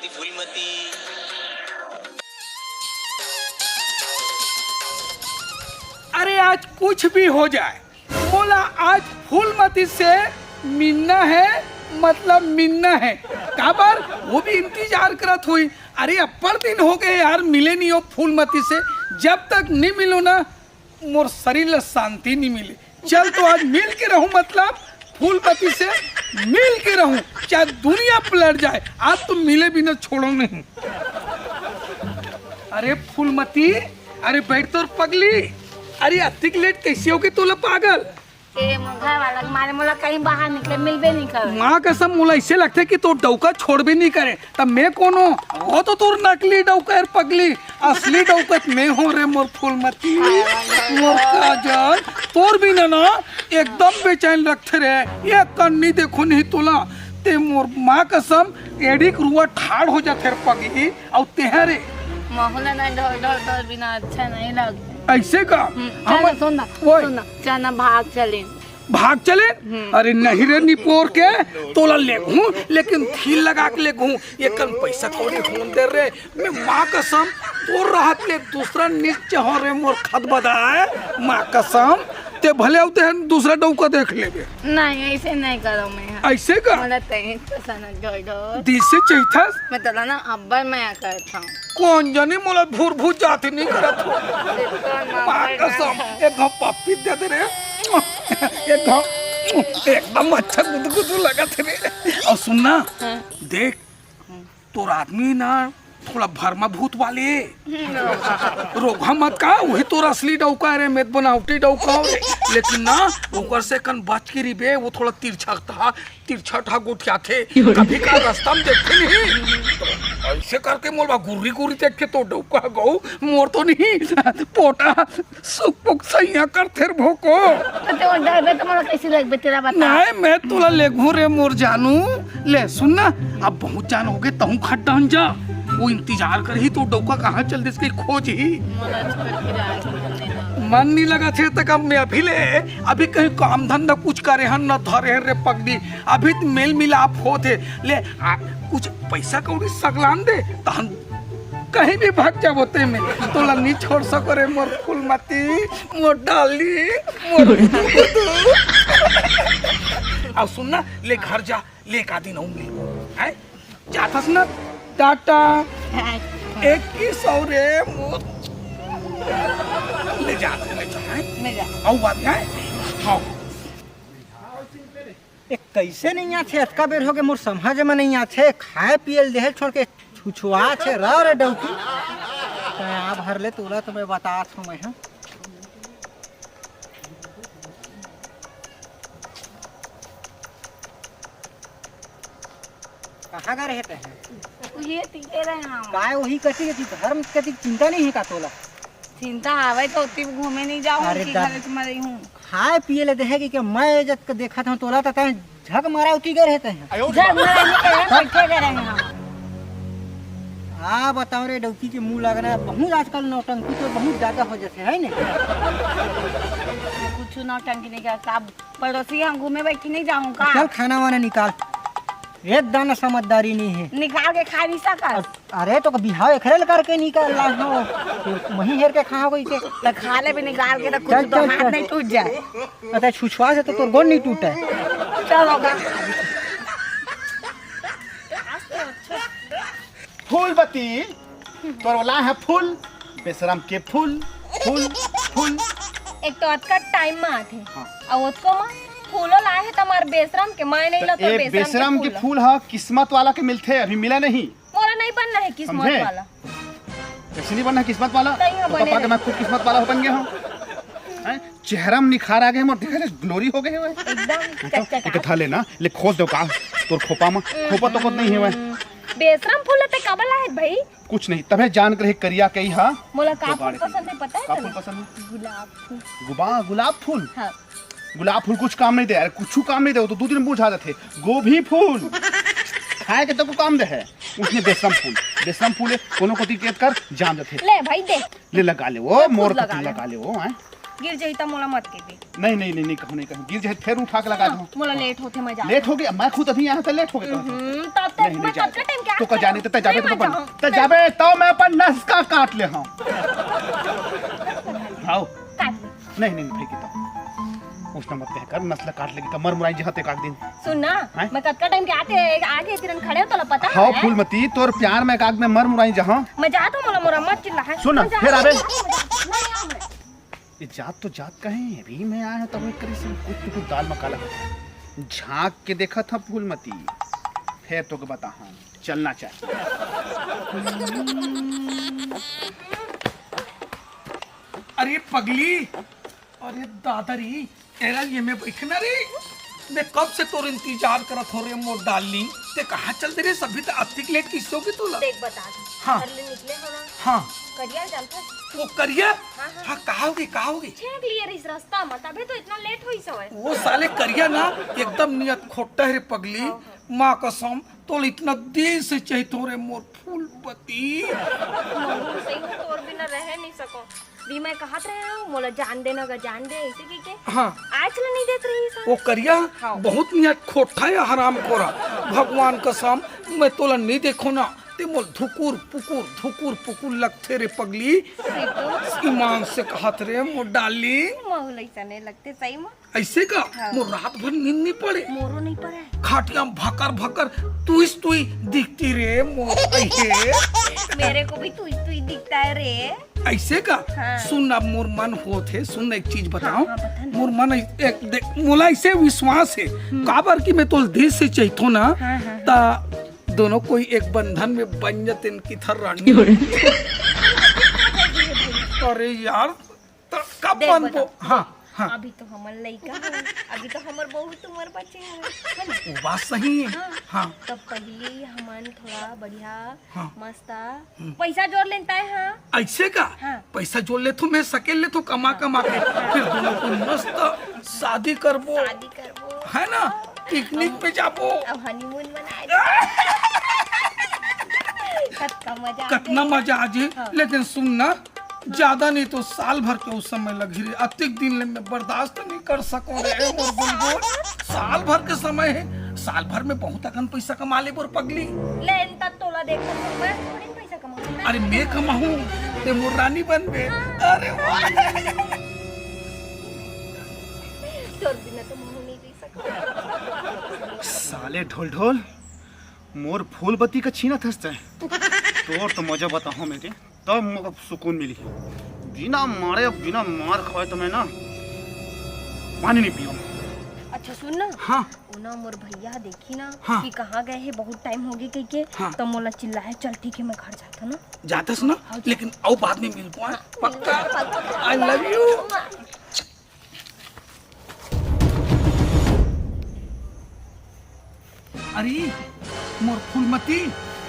फूलमती फूलमती। अरे आज कुछ भी हो जाए, बोला आज फूलमती से मिलना है, मतलब मिलना है। काबर वो भी इंतजार करत हुई। अरे अपर दिन हो गए यार, मिले नहीं हो फूलमती से। जब तक नहीं मिलो ना मोर शरीर ला शांति नहीं मिले। चल तो आज मिल के रहूं, मतलब फूलमती से मिल के रहूं, चाहे दुनिया पलट जाए। आज तो मिले बिना छोड़ो नहीं। अरे फूलमती, अरे बैठ तो पगली। अरे अतिक लेट कैसे हो गई तोला पागल? ए घर वाला मारे मोला कहीं बाहर निकले मिलबे नहीं करे। माँ कसम मोला ऐसे लगता है कि तो डौका छोड़ भी नहीं करे। तब मैं कौन हूँ? वो तो तोर नकली डौका है पगली, असली डौकत मैं हूँ रे मोर फूलमती मोर काजल। तोर भी ना एकदम बेचैन रखते रहे। ये कन्नी देखो नहीं तोला ते मोर माँ कसम एडिक रुआ ठाड़ हो जाते रे पगली। और तेहरे माहौल ना डर बिना अच्छा नहीं लगता। ऐसे का चल सुनना चल भाग चले। भाग चले? अरे नहीं रे निपोर के तोला ले घूं, लेकिन थील लगा के ले घूं। ये कल पैसा कौड़ी होन दे रे। मैं माँ कसम तोर राहत ले दूसरा नीचे हो रे मोर खत बदाए। माँ कसम ते भले होते हैं दूसरा डौका देख लेगे। नहीं ऐसे नहीं करो मैं। ऐसे का मोला तही पसंद डर दिसे चाहिए मैं तला ना अब्बर मैं करता हूँ। कौन जाने मोला भूर भूर जाते नहीं करत हो। माँ कसम एक घाव पापी दे दे रे। एक घाव एकदम अच्छा गुदगुदू लगा थे रे। और सुनना देख तोर आदमी ना थोड़ा भरमा भूत वाले रोगा मत का। वही तोर असली डौका रे, मेद बनावटी डौका रे। लेकिन ना ओकर से कन बच के रिबे। वो थोड़ा तिरछा था गुठिया थे। कभी का रास्ता में देखते नहीं तो ऐसे करके मोर गुर्री गुर्री देख के तो डौका गौ मोर तो नहीं पोटा सुख पुक सैया करते भोको। तो डर तो मोला कैसे लगबे तेरा बता। नहीं मैं तोला ले घूं रे मोर जानू। ले सुनना अब बहुत जान हो गए तहु खट डहन जा। वो इंतजार कर ही तो डौका कहाँ चल दिस की खोज ही मन नहीं लगा थे तक। अब मैं अभी कहीं काम धंधा कुछ करे हन न धरे रे पगड़ी। अभी मेल मिलाप हो थे ले कुछ पैसा कौड़ी सगलान दे तहन कहीं भी भाग जा बोते में तोला नहीं छोड़ सको रे मोर फूलमती मोर डाली मोर अब सुनना ले घर जा ले एक आदि नौंगी है जाथस ना टाटा 2100 रे मोर ले जाते ले जा आओ बात है। हाँ एक कैसे नहीं आछे अतका बेर हो गए मोर समझ में नहीं आछे। खाए पियल देह छोड़ के छुछुआ छे रह रे डौकी। आ भर ले तोला तो मैं बता छू मैं। हाँ कहाँ का रहते हैं? ये तीते रहे हम काय वही कथी के धर्म कथी चिंता नहीं है का तोला? चिंता आवे तो उतनी घूमे नहीं जाऊँ कि घर में रही हूँ। खाए पिए ले देहे कि मैं इज्जत के देखा था तोला तो झक मारा उठी गए रहते हैं। जब मेरा नहीं करे बैठे गए रहे हम। हाँ बताओ रे डौकी के मुंह लगना बहुत आजकल नौटंकी तो बहुत ज्यादा हो जाते है ना। कुछ नौटंकी नहीं करता। पड़ोसी हम घूमे बैठी नहीं जाऊँ का। चल खाना वाना निकाल। एक दाना समझदारी नहीं है। निकाल के खा नहीं सका। अरे तो बिहाव एकरेल करके निकाल ला हो वहीं हेर के खा गई के तो खा ले भी निकाल के तो कुछ तो हाथ नहीं टूट जाए। अरे छुछुआ से तो तोर गोड़ नहीं टूटे। चलो का फूलमती तोर वाला है फूल बेशरम के फूल फूल फूल। एक तो आज का टाइम में आते और उसको मां फूलो लाए है तुम्हारे बेशरम के मैं नहीं ला तो बेशरम के फूल है किस्मत वाला के मिलते अभी मिला नहीं। मोरा नहीं बनना है किस्मत वाला। कैसे नहीं बनना किस्मत वाला? तो पापा के मैं खुद किस्मत वाला बन गया हूँ। चेहरा में निखार आ गए मोर देखा ग्लोरी हो गए एकदम एक था लेना ले खोज दो का तोर खोपा में खोपा तो कुछ नहीं है बेशरम फूल ते कब लाए भाई? कुछ नहीं तबे जान कर करिया कही। हाँ मोला का फूल पसंद है पता है? का फूल पसंद है? गुलाब फूल। गुलाब फूल? हाँ गुलाब फूल कुछ काम नहीं दे यार कुछ काम नहीं दे तो 2 दिन बुझा जाते। गोभी फूल खाए के तो को काम दे है उसने बेशरम फूल कोनो को टिकट कर जान देते ले भाई दे ले लगा ले वो मोर को लगा ले वो हैं गिर जाई त मोला मत के दे। नहीं नहीं नहीं नहीं कहूँ नहीं कहूँ गिर जाए फिर उठा के लगा दूँ। मोला लेट होते मैं जा। लेट हो गया मैं खुद अभी यहाँ से लेट हो गया। तब तक नहीं मैं नहीं कब का टाइम क्या तो का जाने तो जाबे तो जाबे तो मैं अपन नस का काट ले हाँ। आओ काट। नहीं नहीं फेंकी तो उसने मत कह कर नस्ल काट लेगी कमर मुराई जहाँ ते काट दिन। सुन ना हैं? मैं कब का टाइम के आगे तिरन खड़े हो तो पता हाँ है। फूलमती तोर प्यार में काग में मर मुराई जहाँ। मैं जाता हूँ मोला मोरा मत चिल्ला है। सुन ना, मैं जा- फिर आवे। नहीं आऊँ मैं। ये जात तो जात कहीं अभी मैं आया तो एक करी से कुछ दाल मकाला झांक के देखा था फूलमती फिर तो के बता हाँ चलना चाहिए। अरे पगली, अरे दादारी एरा ये में बैठना रे। मैं कब से तोर इंतजार करत हो रे मोर डार्लिंग। ते कहाँ चल दे रे सभी तो अतिक लेट किसो की तोला। देख बता दे। हाँ। घर ले निकले हो ना। हाँ करिया चल था। वो करिया। हाँ। हाँ कहा होगी छेक लिए इस रास्ता में तभी तो इतना लेट हुई सवय। वो साले करिया ना एकदम नियत खोटा है रे पगली। माँ कसम तो इतना देर से चाहिए तोरे मोर फूलपति। मम्मी सही में तोर बिना रह नहीं सको। दी मैं कहत रहे हूँ मोला जान देना का जान दे ऐसे की के। हाँ आज चला नहीं देत रही सा। वो करिया हाँ। बहुत नियत खोटा है हराम खोरा। भगवान कसम मैं तोला नहीं देखो ना ते मोल धुकुर पुकुर लगते रे पगली। तो ईमान से कहत रे मोर डाली माहौल ऐसा नहीं लगते सही में। ऐसे का हाँ। मोर रात भर नींद नहीं पड़े। मोरो नहीं पड़ा है। खाटिया भकर तू दिखती रे मोर ऐसे। मेरे को भी तू दिखता है रे। ऐसे का हाँ। सुन अब मोर मन होते सुन एक चीज बताओ। हाँ, बता ना। मोर मन एक देख मोला ऐसे विश्वास है काबर की मैं तो दिल से चाहतो ना हाँ, हाँ। ता दोनों कोई एक बंधन में बन जाते इनकी थर रानी। अरे यार कब देख बन बताओ। हाँ हाँ अभी तो हमर लइका है। अभी तो हमर बहुत उम्र बचे है ना। वो बात सही है। हाँ। हाँ तब पहले हमन थोड़ा बढ़िया हाँ। मस्त पैसा जोड़ लेता है। हाँ ऐसे का हाँ। पैसा जोड़ ले तो मैं सकेल ले तो कमा के फिर दोनों को मस्त शादी करबो शादी करबो है ना पिकनिक पे जाबो अब हनीमून मनाए कितना मजा आ जाए। हाँ। लेकिन सुन ना ज्यादा नहीं तो साल भर के उस समय लगी रे अतिक दिन ले मैं बर्दाश्त नहीं कर सको रे मोर बुलबुल। साल भर के समय है साल भर में बहुत अकन पैसा कमा ले बोर पगली। लेन तक तोला देख सकता मैं थोड़ी पैसा कमाऊंगा। अरे मैं कमाऊं ते मोर रानी बन बे। अरे वाह तोर बिना तो मुंह नहीं दे सकता। साले ढोल ढोल मोर फूलबत्ती का छीना थसता है तोर तो मजा बताओ मेरे तब मुझे सुकून मिली। बिना मार खवाए तो मैं ना पानी नहीं पीऊँ। अच्छा सुन ना। हाँ वो ना मोर भैया देखी ना हाँ। कि कहाँ गए हैं बहुत टाइम हो गई कह के। हाँ। तो मोला चिल्लाए चल ठीक है मैं घर जाता ना। जातस ना लेकिन आओ बाद में मिल पाए पक्का। I love you. अरे मोर फूलमती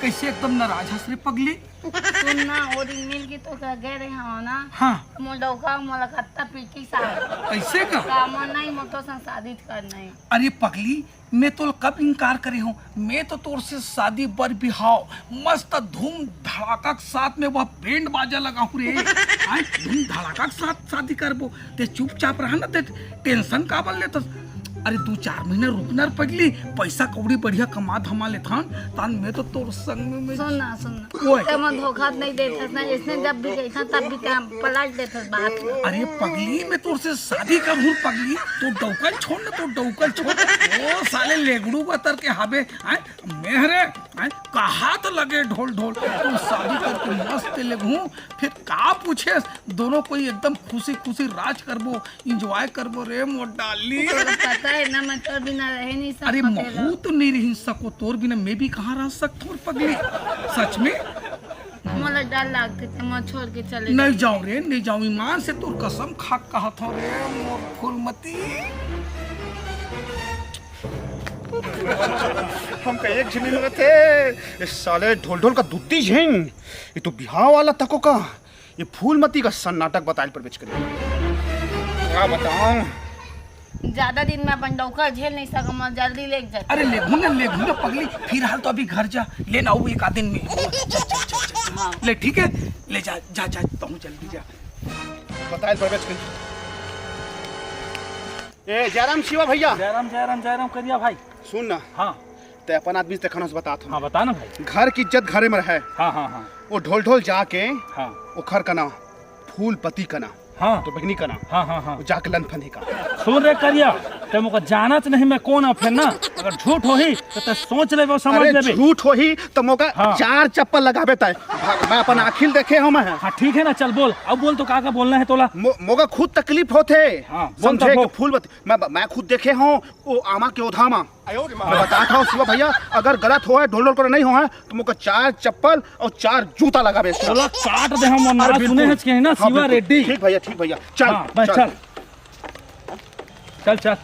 कैसे एकदम नाराज हंस रे पगली। सुन ना वो दिन मिल के तो गए रहे हो ना। हाँ मोलौका मोला कत्ता पीटी साहब ऐसे का काम नहीं मोतो से शादी करना है। अरे पगली मैं तो कब इनकार करे हूँ। मैं तो तोर से शादी बर बिहाव मस्त धूम धड़ाका के साथ में वह बैंड बाजा लगा हूँ रे। धूम धड़ाका के साथ शादी करबो ते चुपचाप रहा ना ते टेंशन का बल ले तो। अरे 2-4 महीने रुकना पगली पैसा कौड़ी बढ़िया कमा धमा ले तान मैं तो तोर संग में सुन ना ओए। ते मैं धोखा नहीं देता ना इसने जब भी गई था तब भी काम पलट देता बात में। अरे पगली मैं तोर से शादी कर हूँ पगली तो डौकल छोड़ ना तो डौकल छोड़। ओ साले लेगड़ू बतर के हाबे मेहरे कहा तो लगे ढोल ढोल तो शादी करके मस्त लगूं फिर का पूछे दोनों कोई एकदम खुशी खुशी राज करबो इंजॉय करबो रे मोर डाली। पता है ना मैं तोर बिना रह नहीं सकता। अरे महू तो नहीं रह सको तोर बिना मैं भी कहाँ रह सकता हूँ पगली सच में। मोला डर लगते थे मैं छोड़ के चले नहीं जाऊं रे नहीं जाऊं ईमान से तोर कसम खा कहा था रे मोर फूलमती। हम का एक झिमी में थे इस साले ढोल ढोल का दुत्ती झिंग ये तो बिहाव वाला तको का ये फूलमती का सन्नाटक बताइल पर बेच कर क्या बताऊं। ज्यादा दिन में अपन डौका झेल नहीं सका मैं जल्दी ले जा। अरे ले घूना पगली फिर हाल तो अभी घर जा लेना आओ एक आध दिन में चल ले ठीक है ले जा तुम जल्दी जा। बताइल पर बेच कर ए जयराम शिवा भैया जयराम जयराम जयराम करिया भाई। सुन ना हाँ ते अपन आदमी से देखना बता हाँ बता ना भाई। घर की इज्जत घरे में रहे। हाँ हाँ हाँ वो ढोल ढोल जाके हाँ ओखर कना फूल पति कना हाँ तो बहनी कना हाँ हाँ हाँ जाके लन फनी का सुन रे करिया ते मुझे जानत नहीं मैं कौन फिर ना अगर झूठ हो ही तो ते सोच ले वो समझ अरे लेबे। झूठ हो ही तो मोका हाँ। 4 चप्पल लगाबे तय मैं अपन आखिल देखे हम है हाँ ठीक है ना चल बोल अब बोल तो का बोलना है तोला। मोगा खुद तकलीफ होते हाँ, बोल समझे तब कि हो। फूल बत्ती मैं खुद देखे हूँ वो आमा के ओधामा मैं बताता हूँ शिवा भैया अगर गलत हो है ढोल ढोल कर नहीं हो है तो मोका 4 चप्पल और 4 जूता लगाबे तोला काट दे हम ना अरे सुने बिल्कुल। है कि ना हाँ, शिवा बिल्कुल। रेड्डी। ठीक भैया चल हाँ बस चल चल चल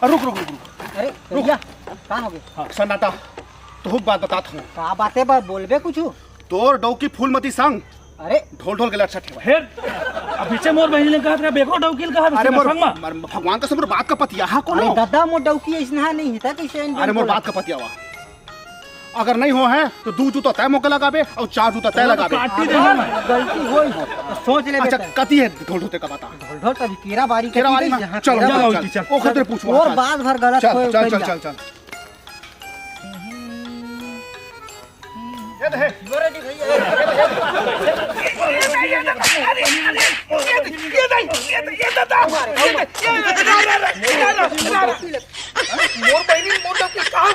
रुक अरे भैया कहाँ हो गए? सन्नाटा तो बात बताता हूँ का बातें बा बोलबे कुछ? तोर डौकी फूलमती संग अरे ढोल ढोल के अच्छा ठेवा फिर अब पीछे मोर बहन ने कहा था बेको डौकील कहा अरे मोर संगमा। भगवान का सब बात का पतिया हा अरे कोनो दादा मोर डौकी ऐसना नहीं है ता कैसे अरे मोर बात का पतिया वा अगर नहीं हो है तो 2 जूता तय मौके लगाबे और 4 जूता तय लगाबे काटी दे हम गलती होई हो तो सोच ले अच्छा बेटा। कती है ढोल ढोते का बता ढोल ढोल कभी कीड़ा बारी केरा वाली में जहाँ चल कीड़ा जाओ, चल चल। ओ खतरे पूछवा और बात भर गलत चल होए चल करिया। चल चल ये दे मोर बहनी मोर डौकी कहाँ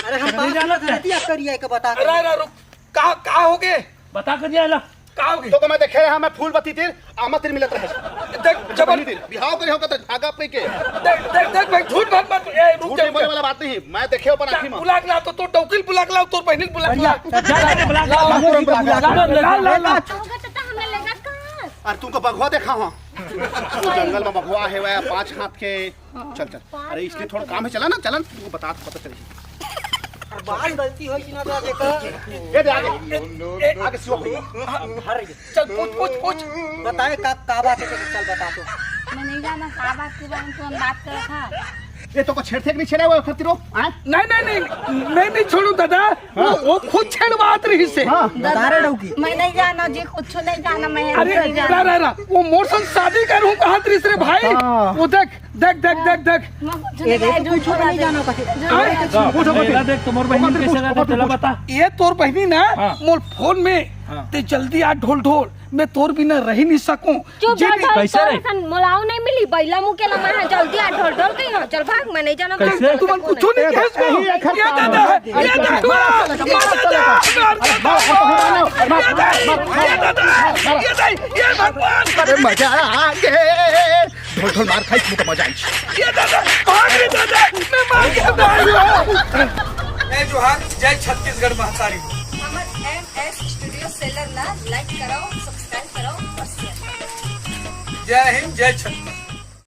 अरे हम बात गलत रहती है करिया के बता के। अरे रुक कहाँ हो गए बता कर दिया कहाँ हो गए। तो मैं देखे रहा मैं फूल बत्ती तीर आमा तीर मिलत रहे देख जबर तीर बिहाव करे हो का धागा पे के देख भाई झूठ मत ए रुक झूठ जा बोलने वाला बात नहीं मैं देखे अपन आंखी में बुला के ला तो डौकील बुला के ला तोर बहनी बुला के करिया ला जा जा बुला ला होगा तो हमने लेगा कहाँ? और तुमको बघवा देखा हो तू जंगल में बघवा है वह 5 हाथ के चल अरे इसलिए थोड़ा काम है चला ना चलन तुमको बता पता चलेगी बात गलती होई कि ना तो देखा ये दे आगे शिवा भैया हर रही चल पूछ बताए का बात है चल बता तो। मैं नहीं जाना का बात के बारे में कौन बात कर रहा था। ये तो को छेड़ते कि नहीं छेड़ा हुआ खतिरो हैं नहीं छोड़ू दादा वो खुद छेड़वात रही से बता रहे डौकी मैं नहीं जाना जी कुछ नहीं जाना मैं अरे नहीं जाना रा वो मोर संग शादी करूं कहा तीसरे भाई वो देख मैं कुछ ये नहीं देखो कुछ नहीं जाना मेरा देख तुम्हार बहन कैसे रहता चला बता। ये तोर बहनी ना मोर फोन में ते जल्दी आ ढोल मैं तोर बिना रह नहीं सकूं। चुप जे बैठ कैसे रे सन मोलाव नहीं मिली बैला मुंह के लमा है जल्दी आ ढोल ढोल कहीं हो चल भाग मैं नहीं जाना कैसे तुम कुछ नहीं कह सको ये दादा ये भगवान अरे मजा आ गए ढोल ढोल मार खाई तुमको मजा आई ये दादा भाग रे दादा मैं मार के मैं जोहार जय छत्तीसगढ़ महतारी हमर MS स्टूडियो सेलर ला लाइक करो सब्सक्राइब करो और शेयर करो। जय हिंद जय छत्तीसगढ़।